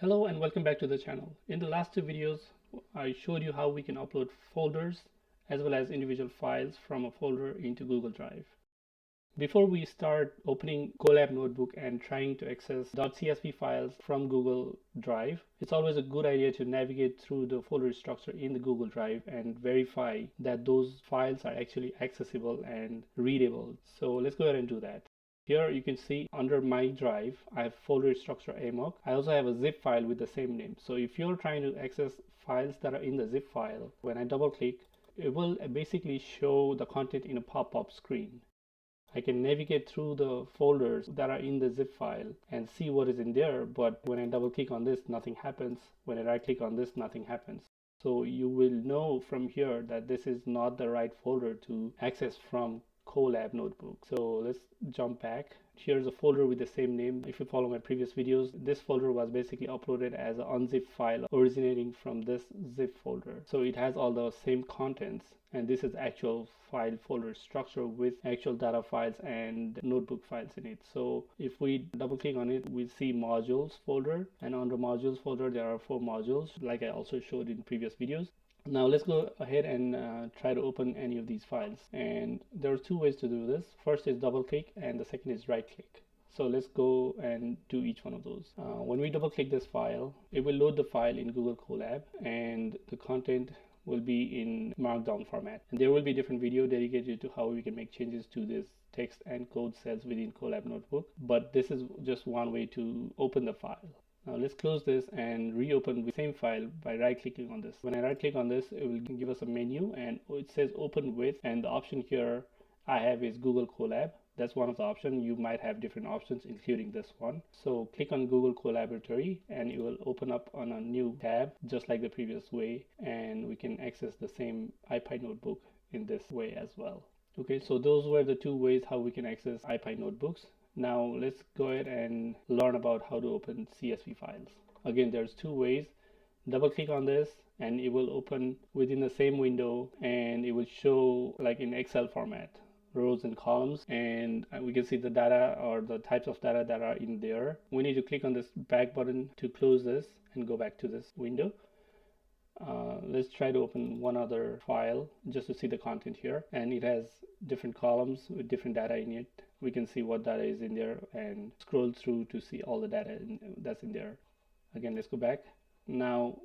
Hello and welcome back to the channel. In the last two videos, I showed you how we can upload folders as well as individual files from a folder into Google Drive. Before we start opening Colab Notebook and trying to access .csv files from Google Drive, it's always a good idea to navigate through the folder structure in the Google Drive and verify that those files are actually accessible and readable. So let's go ahead and do that. Here you can see under my drive, I have folder structure amok. I also have a zip file with the same name. So if you're trying to access files that are in the zip file, when I double click, it will basically show the content in a pop-up screen. I can navigate through the folders that are in the zip file and see what is in there, but when I double click on this, nothing happens. When I right click on this, nothing happens. So you will know from here that this is not the right folder to access from Colab Notebook. So let's jump back. Here's a folder with the same name. If you follow my previous videos, this folder was basically uploaded as an unzipped file originating from this zip folder. So it has all the same contents, and this is actual file folder structure with actual data files and notebook files in it. So if we double click on it, we see modules folder, and under modules folder there are 4 modules like I also showed in previous videos. Now let's go ahead and try to open any of these files, and there are 2 ways to do this. First is double click and the second is right click. So let's go and do each one of those. When we double click this file, it will load the file in Google Colab, and the content will be in markdown format, and there will be different video dedicated to how we can make changes to this text and code cells within Colab Notebook, but this is just one way to open the file. Now let's close this and reopen the same file by right clicking on this. When I right click on this, it will give us a menu and it says open with, and the option here I have is Google Colab. That's one of the options. You might have different options including this one. So click on Google Collaboratory and it will open up on a new tab just like the previous way, and we can access the same IPy notebook in this way as well. Okay, so those were the 2 ways how we can access IPy notebooks. Now let's go ahead and learn about how to open CSV files. Again, there's 2 ways. Double click on this and it will open within the same window, and it will show like in Excel format, rows and columns, and we can see the data or the types of data that are in there. We need to click on this back button to close this and go back to this window. Let's try to open one other file just to see the content here, and it has different columns with different data in it. We can see what data is in there and scroll through to see all the data that's in there. Again, let's go back. Now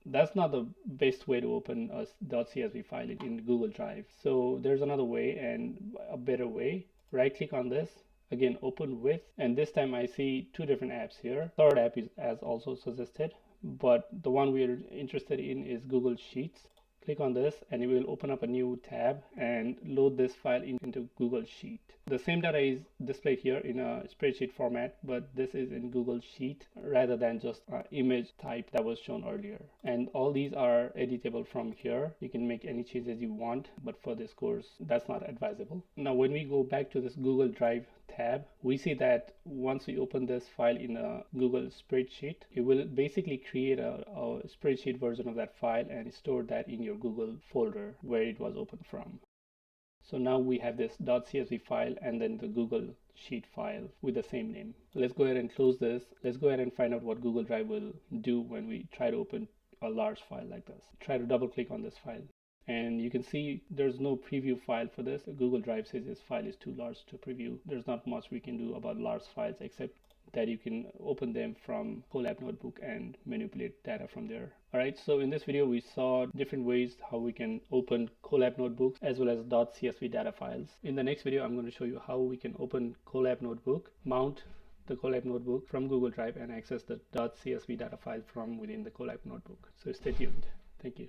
that's not the best way to open a .csv file in Google Drive. So there's another way and a better way. Right click on this, again open with, and this time I see 2 different apps here. Third app is as also suggested, but the one we're interested in is Google Sheets. Click on this and it will open up a new tab and load this file into Google Sheet. The same data is displayed here in a spreadsheet format, but this is in Google Sheet rather than just an image type that was shown earlier. And all these are editable from here. You can make any changes you want, but for this course that's not advisable. Now when we go back to this Google Drive tab, we see that once we open this file in a Google spreadsheet, it will basically create a spreadsheet version of that file and store that in your Google folder where it was opened from. So now we have this .csv file and then the Google Sheet file with the same name. Let's go ahead and close this. Let's go ahead and find out what Google Drive will do when we try to open a large file like this. Try to double click on this file, and you can see there's no preview file for this. Google Drive says this file is too large to preview. There's not much we can do about large files except that you can open them from Colab Notebook and manipulate data from there. Alright, so in this video we saw different ways how we can open Colab Notebooks as well as .csv data files. In the next video I'm going to show you how we can open Colab Notebook, mount the Colab Notebook from Google Drive and access the .csv data file from within the Colab Notebook. So stay tuned. Thank you.